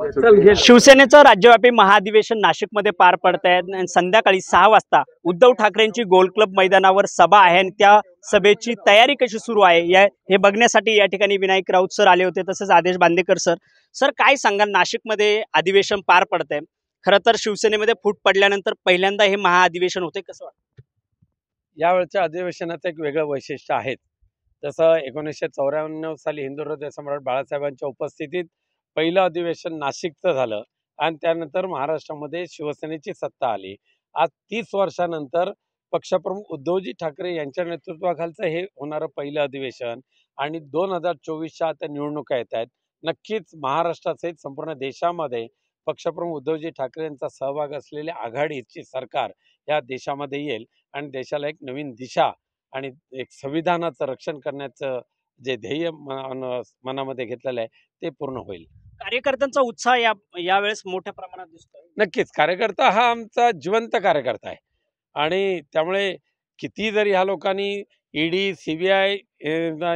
शिवसेनेचं राज्यव्यापी महाअधिवेशन नाशिकमध्ये पार पडत आहे। संध्याकाळी 6 वाजता उद्धव ठाकरेंची गोल क्लब मैदानावर सभा आहे आणि त्या सभेची तयारी कशी सुरू आहे हे बघण्यासाठी या ठिकाणी विनायक राऊत सर आले होते, तसेच आदेश बांदेकर सर काय सांगाल? नाशिकमध्ये अधिवेशन पार पडत आहे। खरं तर शिवसेनेमध्ये फूट पडल्यानंतर पहिल्यांदा हे महाअधिवेशन होते, कसं वाटतं? यावेळच्या अधिवेशनाचं एक वेगळं वैशिष्ट्य आहे। जसं 1994 साली हिंदू हृदय सम्राट बाळासाहेबांच्या उपस्थितीत पहिलं अधिवेशन नाशिकचं झालं आणि त्यानंतर महाराष्ट्रामध्ये शिवसेनेची सत्ता आली। आज 30 वर्षानंतर पक्षप्रमुख उद्धवजी ठाकरे यांच्या नेतृत्वाखालचं हे होणारं पहिलं अधिवेशन आणि 2024च्या आता निवडणुका येत आहेत। नक्कीच महाराष्ट्रासहित संपूर्ण देशामध्ये पक्षप्रमुख उद्धवजी ठाकरे यांचा सहभाग असलेल्या आघाडीची सरकार या देशामध्ये येईल आणि देशाला एक नवीन दिशा आणि एक संविधानाचं रक्षण करण्याचं जे ध्येय मनामध्ये घेतलेलं आहे ते पूर्ण होईल। कार्यकर्त्यांचा उत्साह यावेळेस मोठ्या प्रमाणात दिसतोय। नक्कीच कार्यकर्ता हा आमचा जिवंत कार्यकर्ता आहे आणि त्यामुळे किती जरी ह्या लोकांनी ईडी सीबीआय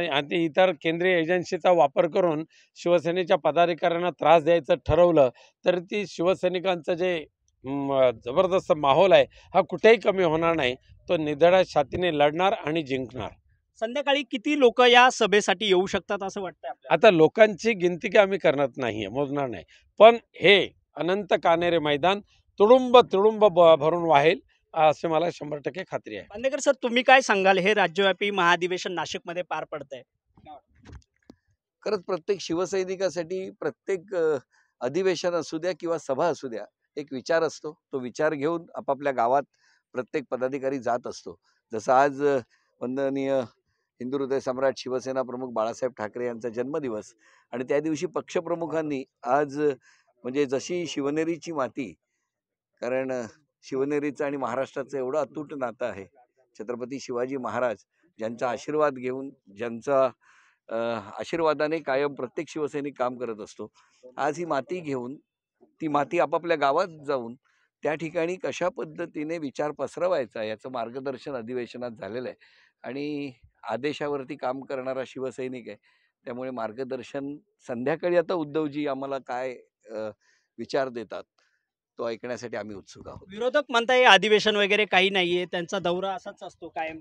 आणि इतर केंद्रीय एजन्सीचा वापर करून शिवसेनेच्या पदाधिकाऱ्यांना त्रास द्यायचं ठरवलं तर ती शिवसैनिकांचं जे जबरदस्त माहोल आहे हा कुठेही कमी होणार नाही। तो निधड्या छातीने लढणार आणि जिंकणार। संध्याकाळी किती लोक या सभेसाठी येऊ शकतात असं वाटतंय आपल्याला? आता लोकांची गिनती काय आम्ही करणार नाहीये, मोजणार नाही, पण हे अनंत कान्हेरे मैदान तुडुंब तुडुंब भरून वाहेल असे मला 100% खात्री आहे। बांदेकर सर, तुम्ही काय सांगाल? हे राज्यव्यापी महाअधिवेशन नाशिकमध्ये पार पडतंय। खरंच प्रत्येक शिवसैनिकासाठी प्रत्येक अधिवेशन असू द्या किंवा सभा असू द्या एक विचार असतो। तो विचार घेऊन आपापल्या गावात प्रत्येक पदाधिकारी जात असतो। जसं आज वंदनीय हिंदू हृदय सम्राट शिवसेना प्रमुख बाळासाहेब ठाकरे यांचा जन्मदिवस आणि त्या दिवशी पक्षप्रमुखांनी आज म्हणजे जशी शिवनेरीची माती, कारण शिवनेरीचं आणि महाराष्ट्राचं एवढं अतूट नातं आहे। छत्रपती शिवाजी महाराज ज्यांचा आशीर्वाद घेऊन, ज्यांचा आशीर्वादाने कायम प्रत्येक शिवसैनिक काम करत असतो, आज ही माती घेऊन ती माती आपापल्या गावात जाऊन त्या ठिकाणी कशा पद्धतीने विचार पसरवायचा याचं मार्गदर्शन अधिवेशनात झालेलं आहे आणि आदेशावरती काम करणारा शिवसैनिक आहे। त्यामुळे मार्गदर्शन संध्याकाळी आता उद्धवजी आम्हाला काय विचार देतात तो ऐकण्यासाठी आम्ही उत्सुक आहोत। विरोधक म्हणताय अधिवेशन वगैरे काही नाहीये, त्यांचा दौरा असाच असतो कायम।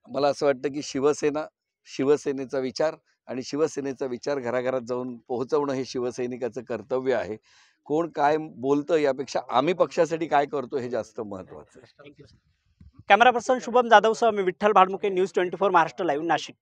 मला असं वाटतं की शिवसेनेचा विचार आणि शिवसेनेचा विचार घराघरात जाऊन पोहोचवणं हे शिवसैनिकाचं कर्तव्य आहे। कोण काय बोलतं यापेक्षा आम्ही पक्षासाठी काय करतो हे जास्त महत्त्वाचं आहे। कॅमेरा पर्सन शुभम जाधव सह मी विठ्ठल भाडमुके, न्यूज 24 महाराष्ट्र लाईव्ह, नाशिक।